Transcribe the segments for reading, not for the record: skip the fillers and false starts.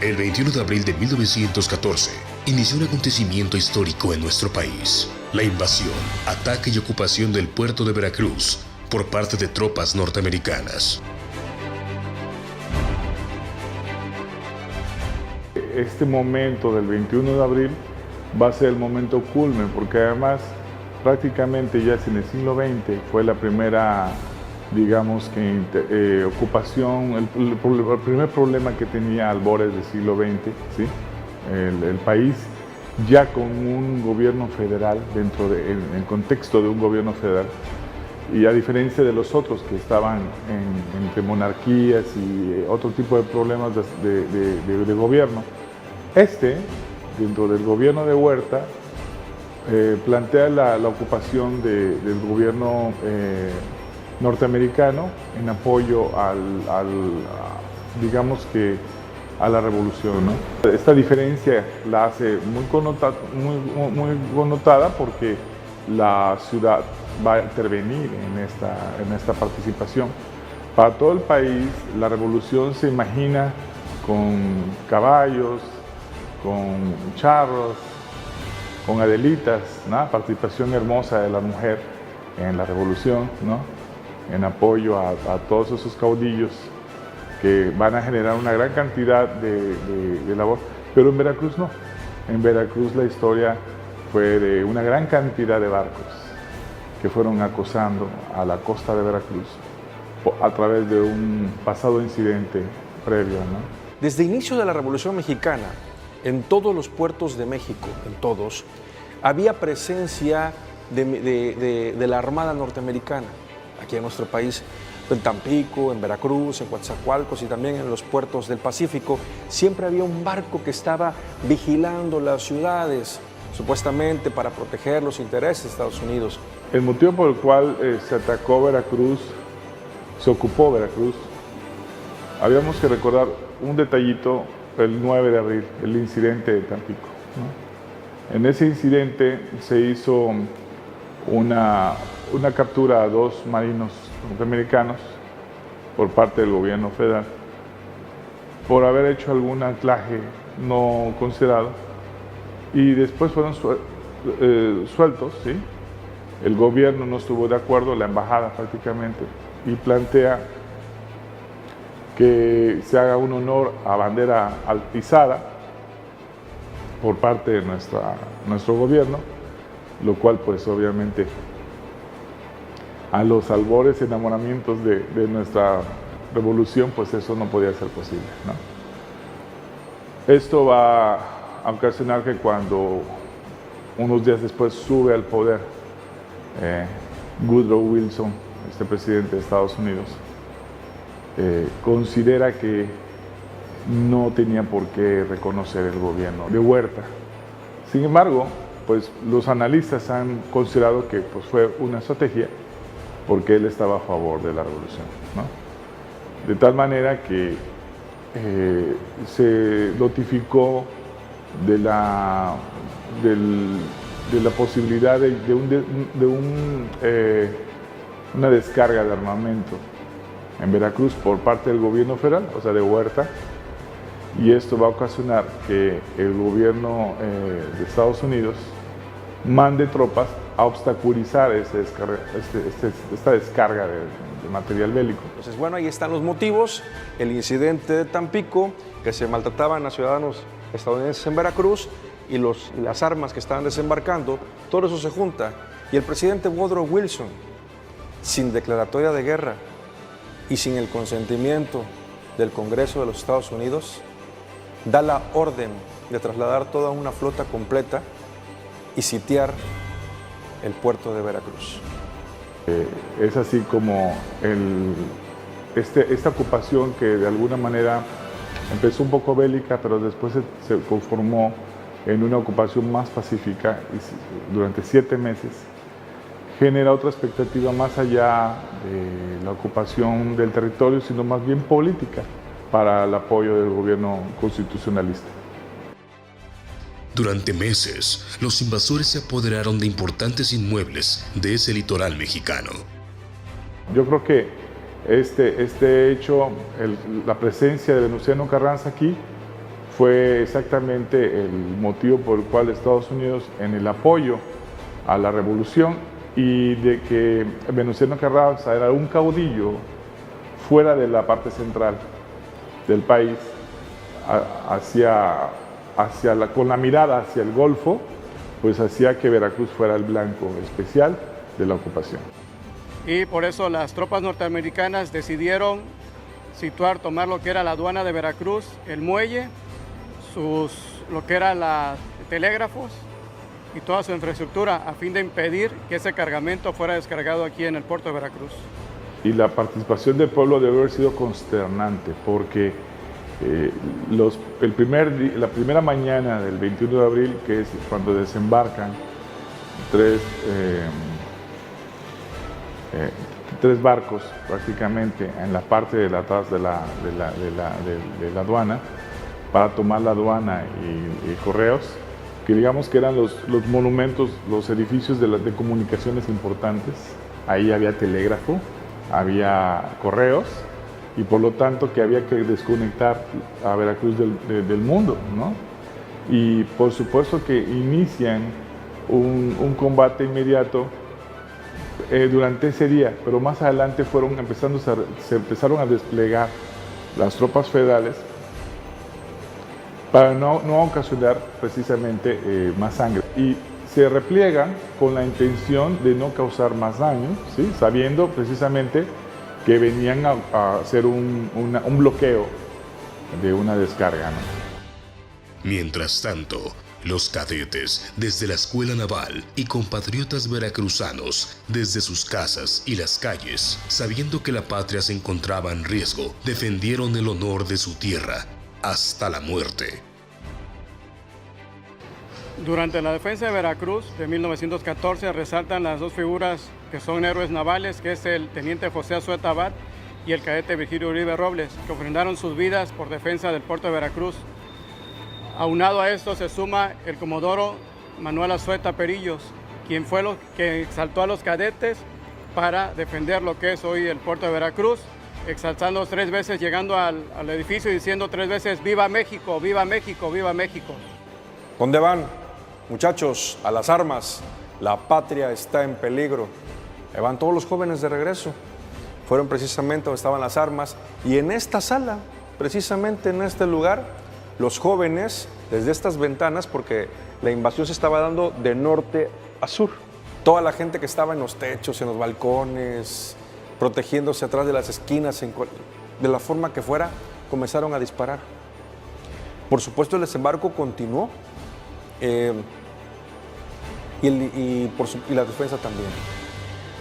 El 21 de abril de 1914 inició un acontecimiento histórico en nuestro país: la invasión, ataque y ocupación del puerto de Veracruz por parte de tropas norteamericanas. Este momento del 21 de abril va a ser el momento culmen, porque además prácticamente ya en el siglo XX fue la primera, digamos que ocupación, el primer problema que tenía albores del siglo XX, ¿sí? El país ya con un gobierno federal, en el contexto de un gobierno federal, y a diferencia de los otros que estaban entre monarquías y otro tipo de problemas de gobierno, dentro del gobierno de Huerta, plantea la ocupación del gobierno norteamericano en apoyo digamos que a la revolución, ¿no? Esta diferencia la hace muy connotada porque la ciudad va a intervenir en esta participación. Para todo el país, la revolución se imagina con caballos, con charros, con adelitas, ¿no? Participación hermosa de la mujer en la revolución, ¿no? En apoyo a todos esos caudillos que van a generar una gran cantidad de labor. Pero en Veracruz no. En Veracruz la historia fue de una gran cantidad de barcos que fueron acosando a la costa de Veracruz a través de un pasado incidente previo, ¿no? Desde el inicio de la Revolución Mexicana, en todos los puertos de México, en todos, había presencia de la Armada norteamericana aquí en nuestro país, en Tampico, en Veracruz, en Coatzacoalcos y también en los puertos del Pacífico. Siempre había un barco que estaba vigilando las ciudades, supuestamente para proteger los intereses de Estados Unidos. El motivo por el cual se atacó Veracruz, se ocupó Veracruz, habíamos que recordar un detallito, el 9 de abril, el incidente de Tampico, ¿no? En ese incidente se hizo una captura a 2 marinos norteamericanos por parte del gobierno federal por haber hecho algún anclaje no considerado, y después fueron sueltos, ¿sí? El gobierno no estuvo de acuerdo, la embajada prácticamente, y plantea que se haga un honor a bandera izada por parte de nuestro gobierno, lo cual pues obviamente a los albores y enamoramientos de nuestra revolución, pues eso no podía ser posible, ¿no? Esto va a ocasionar que cuando unos días después sube al poder Woodrow Wilson, este presidente de Estados Unidos, considera que no tenía por qué reconocer el gobierno de Huerta. Sin embargo, pues los analistas han considerado que pues, fue una estrategia porque él estaba a favor de la revolución, ¿no? De tal manera que se notificó de la posibilidad de una descarga de armamento en Veracruz por parte del gobierno federal, o sea, de Huerta, y esto va a ocasionar que el gobierno de Estados Unidos mande tropas a obstaculizar esta descarga de material bélico. Entonces, bueno, ahí están los motivos: el incidente de Tampico, que se maltrataban a ciudadanos estadounidenses en Veracruz, y las armas que estaban desembarcando. Todo eso se junta, y el presidente Woodrow Wilson, sin declaratoria de guerra y sin el consentimiento del Congreso de los Estados Unidos, da la orden de trasladar toda una flota completa y sitiar el puerto de Veracruz. Es así como esta ocupación, que de alguna manera empezó un poco bélica, pero después se conformó en una ocupación más pacífica durante 7 meses, genera otra expectativa más allá de la ocupación del territorio, sino más bien política, para el apoyo del gobierno constitucionalista. Durante meses, los invasores se apoderaron de importantes inmuebles de ese litoral mexicano. Yo creo que este hecho, la presencia de Venustiano Carranza aquí, fue exactamente el motivo por el cual Estados Unidos, en el apoyo a la revolución y de que Venustiano Carranza era un caudillo fuera de la parte central del país, con la mirada hacia el Golfo, pues hacía que Veracruz fuera el blanco especial de la ocupación. Y por eso las tropas norteamericanas decidieron tomar lo que era la aduana de Veracruz, el muelle, lo que eran los telégrafos y toda su infraestructura, a fin de impedir que ese cargamento fuera descargado aquí en el puerto de Veracruz. Y la participación del pueblo debe haber sido consternante, porque la primera mañana del 21 de abril, que es cuando desembarcan tres barcos prácticamente en la parte de atrás de la aduana, para tomar la aduana y correos, que digamos que eran los monumentos, los edificios de comunicaciones importantes. Ahí había telégrafo, había correos, y por lo tanto que había que desconectar a Veracruz del mundo, ¿no? Y por supuesto que inician un combate inmediato durante ese día, pero más adelante se empezaron a desplegar las tropas federales para no ocasionar precisamente más sangre. Y se repliegan con la intención de no causar más daño, ¿sí? Sabiendo precisamente que venían a hacer un bloqueo de una descarga, ¿no? Mientras tanto, los cadetes desde la escuela naval y compatriotas veracruzanos desde sus casas y las calles, sabiendo que la patria se encontraba en riesgo, defendieron el honor de su tierra hasta la muerte. Durante la defensa de Veracruz de 1914 resaltan las dos figuras que son héroes navales, que es el teniente José Azueta Abad y el cadete Virgilio Uribe Robles, que ofrendaron sus vidas por defensa del puerto de Veracruz. Aunado a esto se suma el comodoro Manuel Azueta Perillos, quien fue lo que exaltó a los cadetes para defender lo que es hoy el puerto de Veracruz, exaltando 3 veces, llegando al edificio y diciendo 3 veces: ¡Viva México! ¡Viva México! ¡Viva México! ¿Dónde van? Muchachos, a las armas. La patria está en peligro. Ahí van todos los jóvenes de regreso. Fueron precisamente donde estaban las armas. Y en esta sala, precisamente en este lugar, los jóvenes, desde estas ventanas, porque la invasión se estaba dando de norte a sur. Toda la gente que estaba en los techos, en los balcones, protegiéndose atrás de las esquinas, de la forma que fuera, comenzaron a disparar. Por supuesto, el desembarco continuó. Y la defensa también.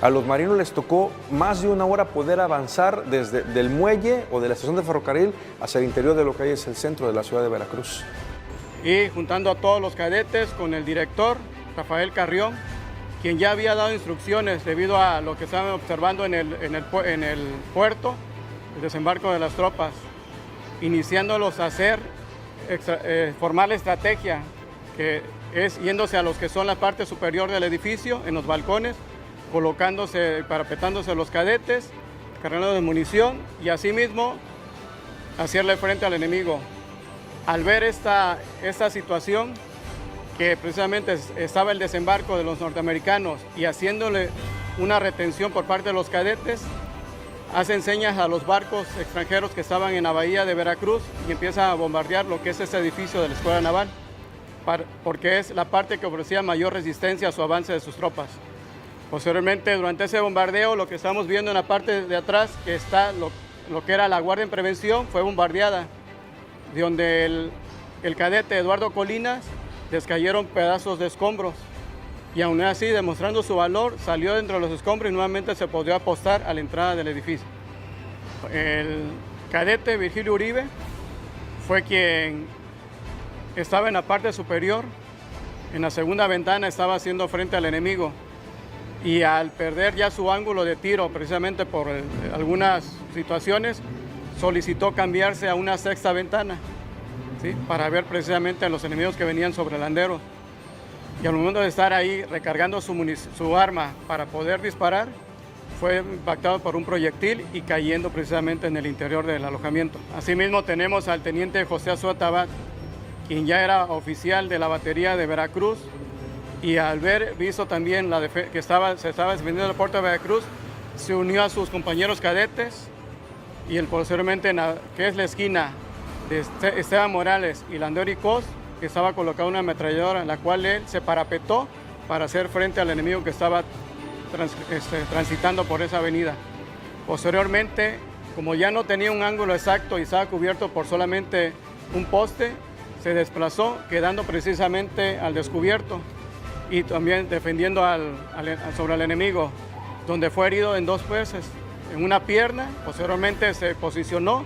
A los marinos les tocó más de 1 hora poder avanzar desde el muelle o de la estación de ferrocarril hacia el interior de lo que hoy es el centro de la ciudad de Veracruz. Y juntando a todos los cadetes con el director, Rafael Carrión, quien ya había dado instrucciones debido a lo que estaban observando en el puerto, el desembarco de las tropas, iniciándolos a formar la estrategia, que es yéndose a los que son la parte superior del edificio, en los balcones, colocándose, parapetándose los cadetes, cargando de munición y asimismo hacerle frente al enemigo. Al ver esta situación, que precisamente estaba el desembarco de los norteamericanos y haciéndole una retención por parte de los cadetes, hacen señas a los barcos extranjeros que estaban en la bahía de Veracruz y empiezan a bombardear lo que es este edificio de la Escuela Naval, porque es la parte que ofrecía mayor resistencia a su avance de sus tropas. Posteriormente, durante ese bombardeo, lo que estamos viendo en la parte de atrás, que está lo que era la Guardia en Prevención, fue bombardeada, de donde el cadete Eduardo Colinas descayeron pedazos de escombros, y aún así, demostrando su valor, salió dentro de los escombros y nuevamente se podía apostar a la entrada del edificio. El cadete Virgilio Uribe fue quien estaba en la parte superior, en la segunda ventana, estaba haciendo frente al enemigo, y al perder ya su ángulo de tiro, precisamente por algunas situaciones, solicitó cambiarse a una sexta ventana, ¿sí?, para ver precisamente a los enemigos que venían sobre el landero. Y al momento de estar ahí recargando su arma para poder disparar, fue impactado por un proyectil y cayendo precisamente en el interior del alojamiento. Asimismo tenemos al teniente José Azueta Abad, quien ya era oficial de la batería de Veracruz, y al ver visto también que se estaba defendiendo el puerto de Veracruz, se unió a sus compañeros cadetes, y posteriormente, que es la esquina de Esteban Morales y Landori Cos, que estaba colocada una ametralladora en la cual él se parapetó para hacer frente al enemigo que estaba transitando por esa avenida. Posteriormente, como ya no tenía un ángulo exacto y estaba cubierto por solamente un poste, se desplazó, quedando precisamente al descubierto y también defendiendo sobre el enemigo, donde fue herido en 2 veces, en una pierna. Posteriormente se posicionó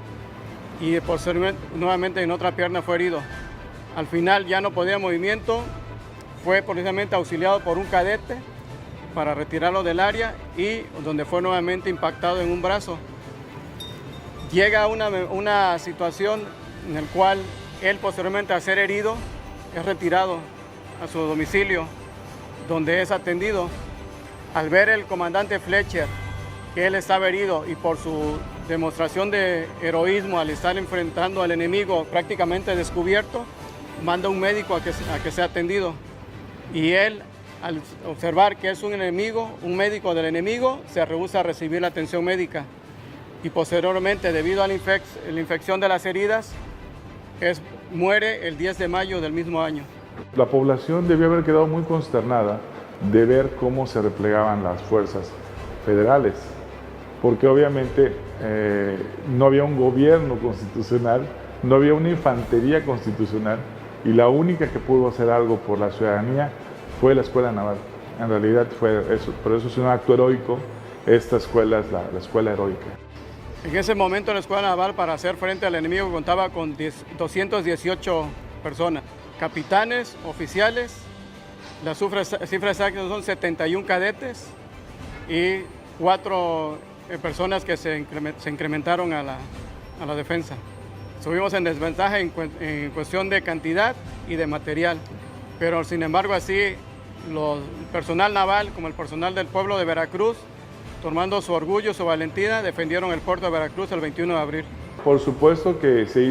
y posteriormente nuevamente en otra pierna fue herido. Al final ya no podía movimiento, fue precisamente auxiliado por un cadete para retirarlo del área, y donde fue nuevamente impactado en un brazo. Llega una situación en la cual él, posteriormente a ser herido, es retirado a su domicilio, donde es atendido. Al ver el comandante Fletcher que él estaba herido, y por su demostración de heroísmo al estar enfrentando al enemigo prácticamente descubierto, manda un médico a que sea atendido. Y él, al observar que es un médico del enemigo, se rehúsa a recibir la atención médica. Y posteriormente, debido a la infección de las heridas, muere el 10 de mayo del mismo año. La población debió haber quedado muy consternada de ver cómo se replegaban las fuerzas federales, porque obviamente no había un gobierno constitucional, no había una infantería constitucional, y la única que pudo hacer algo por la ciudadanía fue la Escuela Naval. En realidad fue eso, por eso es un acto heroico. Esta escuela es la escuela heroica. En ese momento la Escuela Naval, para hacer frente al enemigo, contaba con 218 personas, capitanes, oficiales. Las cifras exactas son 71 cadetes y 4 personas que se incrementaron a la defensa. Estuvimos en desventaja en cuestión de cantidad y de material, pero sin embargo así el personal naval como el personal del pueblo de Veracruz, tomando su orgullo, su valentía, defendieron el puerto de Veracruz el 21 de abril. Por supuesto que se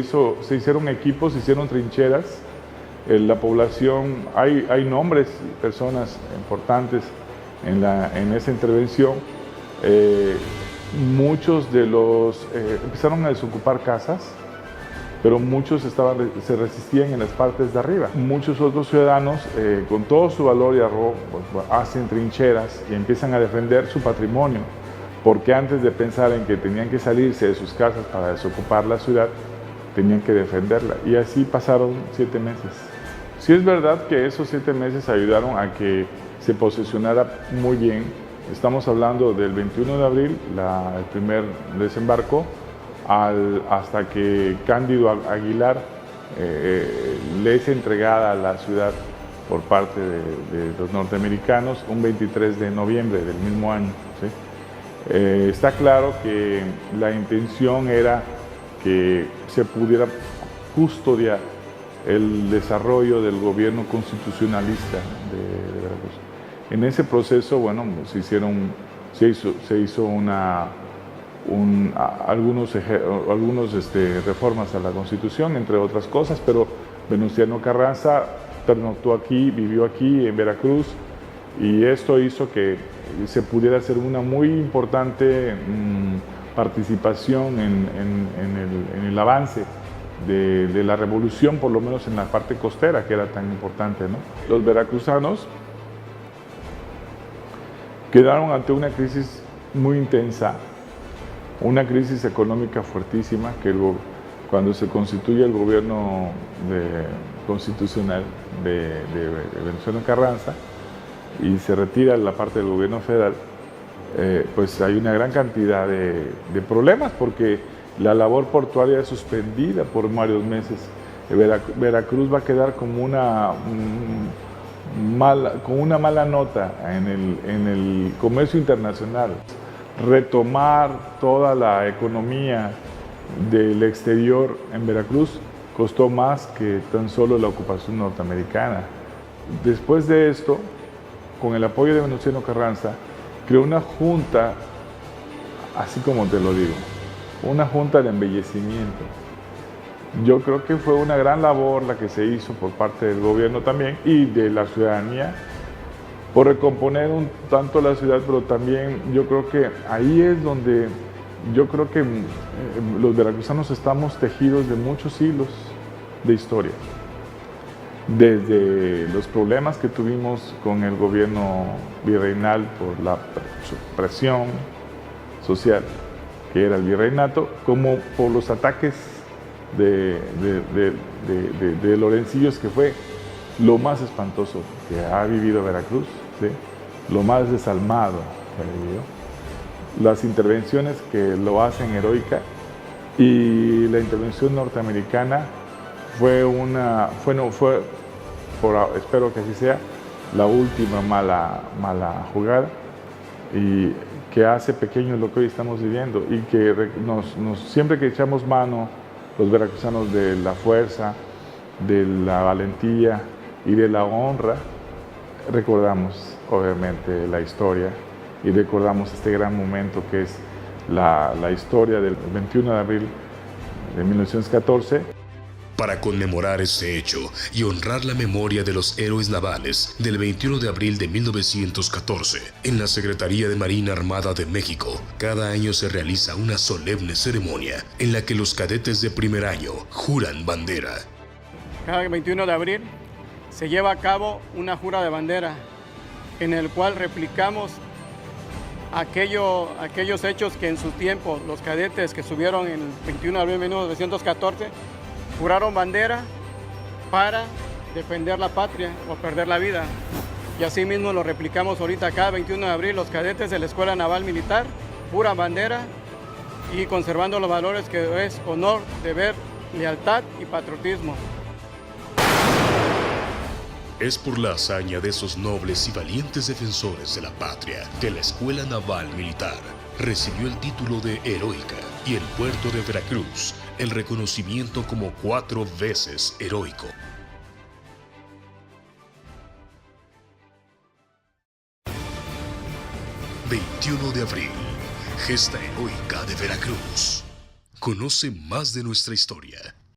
hicieron equipos, se hicieron trincheras. La población, hay nombres, personas importantes en esa intervención. Muchos de los empezaron a desocupar casas, pero muchos se resistían en las partes de arriba. Muchos otros ciudadanos, con todo su valor y arrojo, pues, hacen trincheras y empiezan a defender su patrimonio, porque antes de pensar en que tenían que salirse de sus casas para desocupar la ciudad, tenían que defenderla. Y así pasaron 7 meses. Sí es verdad que esos 7 meses ayudaron a que se posicionara muy bien. Estamos hablando del 21 de abril, el primer desembarco, hasta que Cándido Aguilar le es entregada a la ciudad por parte de los norteamericanos un 23 de noviembre del mismo año, ¿sí? Está claro que la intención era que se pudiera custodiar el desarrollo del gobierno constitucionalista de Veracruz. En ese proceso, bueno, se hizo algunos reformas a la Constitución, entre otras cosas, pero Venustiano Carranza pernoctó aquí, vivió aquí en Veracruz, y esto hizo que se pudiera hacer una muy importante participación en el avance de la revolución, por lo menos en la parte costera, que era tan importante, ¿no? Los veracruzanos quedaron ante una crisis muy intensa, una crisis económica fuertísima, que cuando se constituye el gobierno constitucional de Venustiano Carranza y se retira la parte del gobierno federal, pues hay una gran cantidad de problemas, porque la labor portuaria es suspendida por varios meses. Veracruz va a quedar como con una mala nota en el comercio internacional. Retomar toda la economía del exterior en Veracruz costó más que tan solo la ocupación norteamericana. Después de esto, con el apoyo de Venustiano Carranza, creó una junta, así como te lo digo, una junta de embellecimiento, Yo creo que fue una gran labor la que se hizo por parte del gobierno también y de la ciudadanía por recomponer un tanto la ciudad, pero también yo creo que ahí es donde yo creo que los veracruzanos estamos tejidos de muchos hilos de historia. Desde los problemas que tuvimos con el gobierno virreinal por la presión social que era el virreinato, como por los ataques de Lorencillos, que fue lo más espantoso que ha vivido Veracruz, ¿sí? Lo más desalmado que ha vivido, las intervenciones que lo hacen heroica, y la intervención norteamericana espero que así sea, la última mala jugada, y que hace pequeño lo que hoy estamos viviendo, y que siempre que echamos mano los veracruzanos de la fuerza, de la valentía y de la honra, recordamos obviamente la historia y recordamos este gran momento que es la historia del 21 de abril de 1914. Para conmemorar este hecho y honrar la memoria de los héroes navales del 21 de abril de 1914, en la Secretaría de Marina Armada de México, cada año se realiza una solemne ceremonia en la que los cadetes de primer año juran bandera. Cada 21 de abril se lleva a cabo una jura de bandera en el cual replicamos aquellos hechos que en su tiempo los cadetes que subieron el 21 de abril de 1914 juraron bandera para defender la patria o perder la vida. Y así mismo lo replicamos ahorita cada 21 de abril, los cadetes de la Escuela Naval Militar juran bandera y conservando los valores que es honor, deber, lealtad y patriotismo. Es por la hazaña de esos nobles y valientes defensores de la patria que la Escuela Naval Militar recibió el título de heroica y el puerto de Veracruz el reconocimiento como 4 veces heroico. ...21 de abril... Gesta heroica de Veracruz. Conoce más de nuestra historia